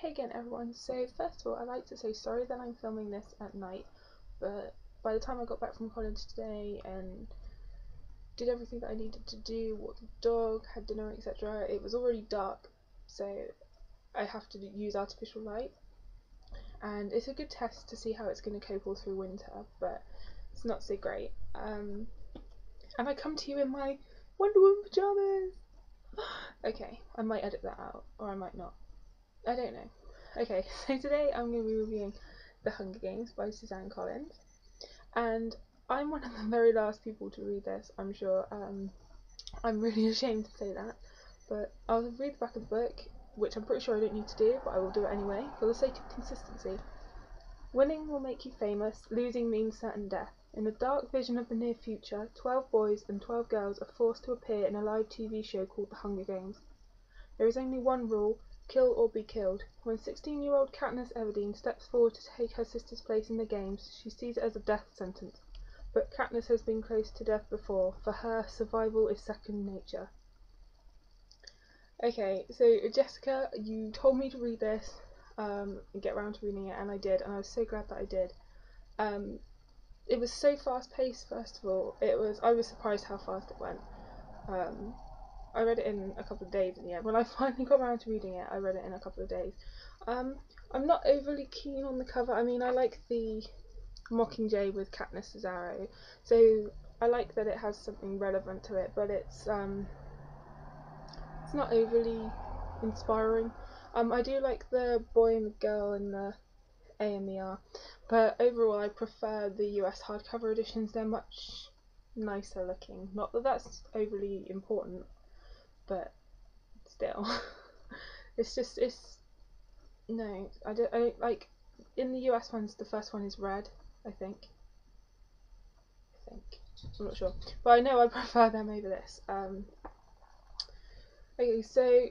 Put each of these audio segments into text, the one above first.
Hey again everyone, so first of all I'd like to say sorry that I'm filming this at night, but by the time I got back from college today and did everything that I needed to do, walked the dog, had dinner, etc., it was already dark, so I have to use artificial light, and it's a good test to see how it's going to cope all through winter, but it's not so great. And I come to you in my Wonder Woman pyjamas! Okay, I might edit that out, or I might not. I don't know. Okay, so today I'm going to be reviewing The Hunger Games by Suzanne Collins, and I'm one of the very last people to read this, I'm sure. I'm really ashamed to say that, but I'll read the back of the book, which I'm pretty sure I don't need to do, but I will do it anyway, for the sake of consistency. Winning will make you famous, losing means certain death. In a dark vision of the near future, 12 boys and 12 girls are forced to appear in a live TV show called The Hunger Games. There is only one rule: kill or be killed. When 16-year-old Katniss Everdeen steps forward to take her sister's place in the games, she sees it as a death sentence. But Katniss has been close to death before. For her, survival is second nature. Okay, so Jessica, you told me to read this, and get around to reading it, and I did, and I was so glad that I did. It was so fast-paced, first of all. I was surprised how fast it went. I read it in a couple of days in the end. When I finally got around to reading it, I read it in a couple of days. I'm not overly keen on the cover. I mean, I like the Mockingjay with Katniss' arrow, so I like that it has something relevant to it, but it's not overly inspiring. I do like the boy and the girl and the A and the R, but overall I prefer the US hardcover editions. They're much nicer looking. Not that that's overly important, but still. No, I don't like, in the US ones, the first one is red, I think, I'm not sure, but I know I prefer them over this. Okay, so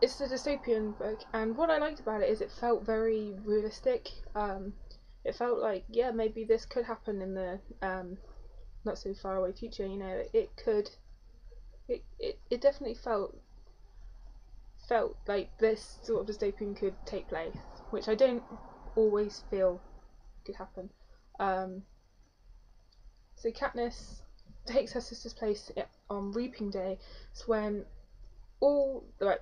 it's a dystopian book, and what I liked about it is it felt very realistic. It felt like, yeah, maybe this could happen in the not so far away future, you know. It definitely felt like this sort of dystopian could take place, which I don't always feel could happen. So Katniss takes her sister's place on Reaping Day. It's when the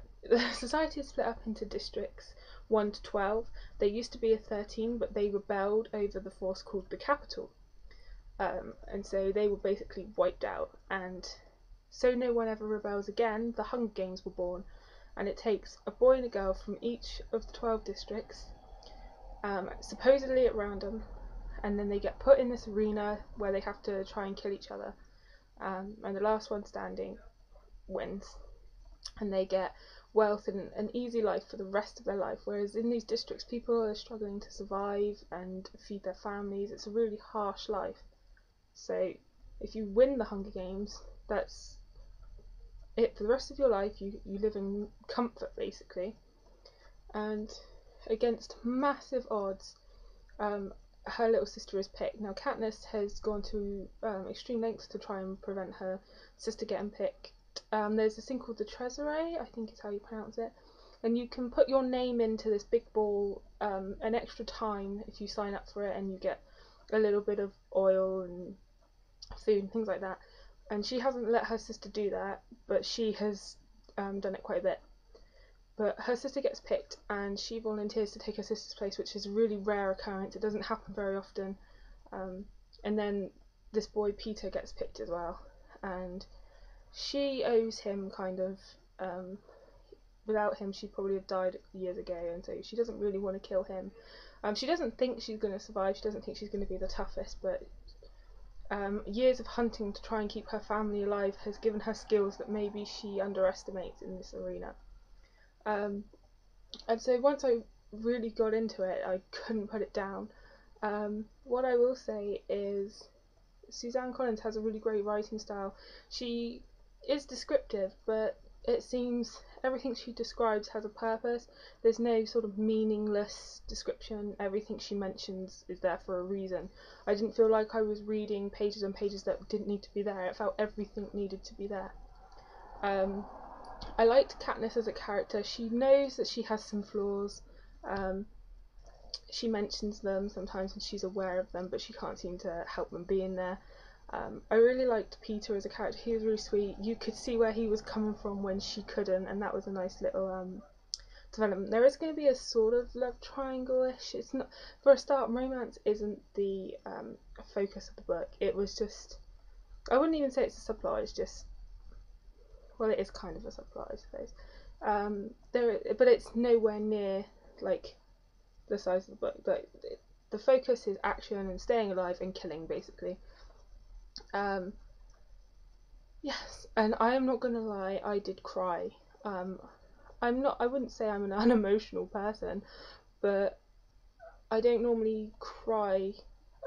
society is split up into districts 1 to 12. There used to be a 13, but they rebelled over the force called the Capital, and so they were basically wiped out. And so no one ever rebels again, the Hunger Games were born, and it takes a boy and a girl from each of the 12 districts, supposedly at random, and then they get put in this arena where they have to try and kill each other, and the last one standing wins, and they get wealth and an easy life for the rest of their life, whereas in these districts people are struggling to survive and feed their families. It's a really harsh life. So if you win the Hunger Games, that's it for the rest of your life. You live in comfort, basically, and against massive odds, her little sister is picked. Now Katniss has gone to extreme lengths to try and prevent her sister getting picked. There's this thing called the Treasury, I think is how you pronounce it, and you can put your name into this big ball an extra time if you sign up for it, and you get a little bit of oil and food and things like that. And she hasn't let her sister do that, but she has done it quite a bit. But her sister gets picked, and she volunteers to take her sister's place, which is a really rare occurrence. It doesn't happen very often. And then this boy Peter gets picked as well, and she owes him kind of. Without him, she'd probably have died years ago, and so she doesn't really want to kill him. She doesn't think she's going to survive. She doesn't think she's going to be the toughest, but years of hunting to try and keep her family alive has given her skills that maybe she underestimates in this arena. And so once I really got into it, I couldn't put it down. What I will say is Suzanne Collins has a really great writing style. She is descriptive, but it seems everything she describes has a purpose. There's no sort of meaningless description. Everything she mentions is there for a reason. I didn't feel like I was reading pages and pages that didn't need to be there. It felt everything needed to be there. I liked Katniss as a character. She knows that she has some flaws. She mentions them sometimes and she's aware of them, but she can't seem to help them being there. I really liked Peter as a character. He was really sweet. You could see where he was coming from when she couldn't, and that was a nice little development. There is going to be a sort of love triangle-ish. It's not, for a start, romance isn't the focus of the book. It was just, I wouldn't even say it's a subplot. It's just, well, it is kind of a subplot, I suppose. But it's nowhere near like the size of the book. Like, the focus is action and staying alive and killing, basically. Yes, and I am not gonna lie, I did cry. I wouldn't say I'm an unemotional person, but I don't normally cry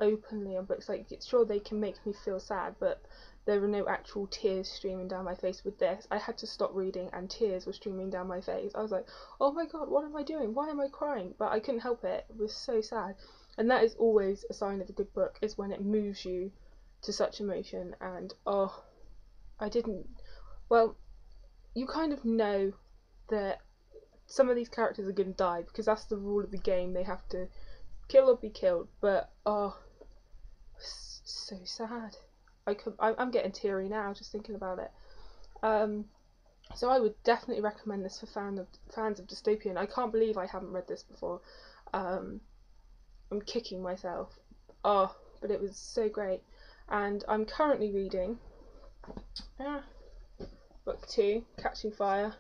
openly on books. Like, sure, they can make me feel sad, but there were no actual tears streaming down my face. With this, I had to stop reading and tears were streaming down my face. I was like, oh my god, what am I doing? Why am I crying? But I couldn't help it. It was so sad. And that is always a sign of a good book, is when it moves you to such emotion. And well, you kind of know that some of these characters are going to die, because that's the rule of the game. They have to kill or be killed. But so sad. I'm getting teary now just thinking about it. So I would definitely recommend this for fans of dystopian. I can't believe I haven't read this before. I'm kicking myself. But it was so great. And I'm currently reading book 2, Catching Fire.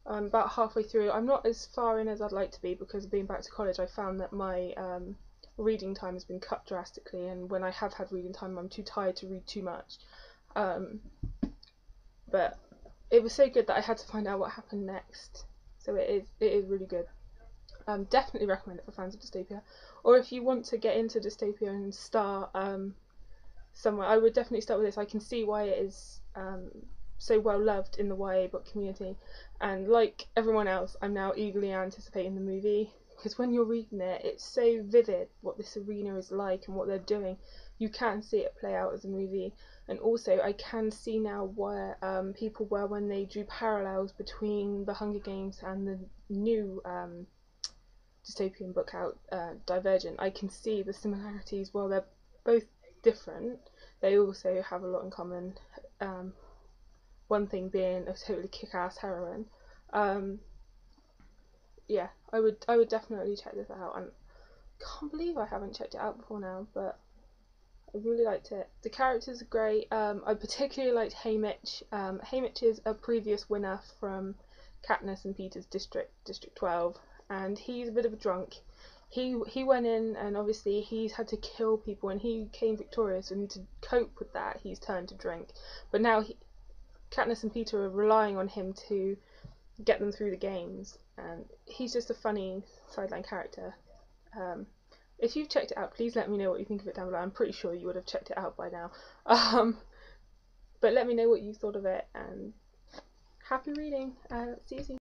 I'm about halfway through. I'm not as far in as I'd like to be, because of being back to college I found that my reading time has been cut drastically, and when I have had reading time I'm too tired to read too much. But it was so good that I had to find out what happened next. So it is really good. Definitely recommend it for fans of dystopia. Or if you want to get into dystopia and start somewhere, I would definitely start with this. I can see why it is so well loved in the YA book community, and like everyone else, I'm now eagerly anticipating the movie, because when you're reading it, it's so vivid what this arena is like and what they're doing. You can see it play out as a movie, and also I can see now where people were when they drew parallels between the Hunger Games and the new dystopian book out, Divergent. I can see the similarities. While they're both different, they also have a lot in common. One thing being a totally kick-ass heroine. Yeah, I would definitely check this out. And I can't believe I haven't checked it out before now, but I really liked it. The characters are great. I particularly liked Haymitch. Haymitch is a previous winner from Katniss and Peter's District 12, and he's a bit of a drunk. He went in, and obviously he's had to kill people, and he came victorious, and to cope with that he's turned to drink. But now Katniss and Peter are relying on him to get them through the games, and he's just a funny sideline character. If you've checked it out, please let me know what you think of it down below. I'm pretty sure you would have checked it out by now. But let me know what you thought of it, and happy reading. See you soon.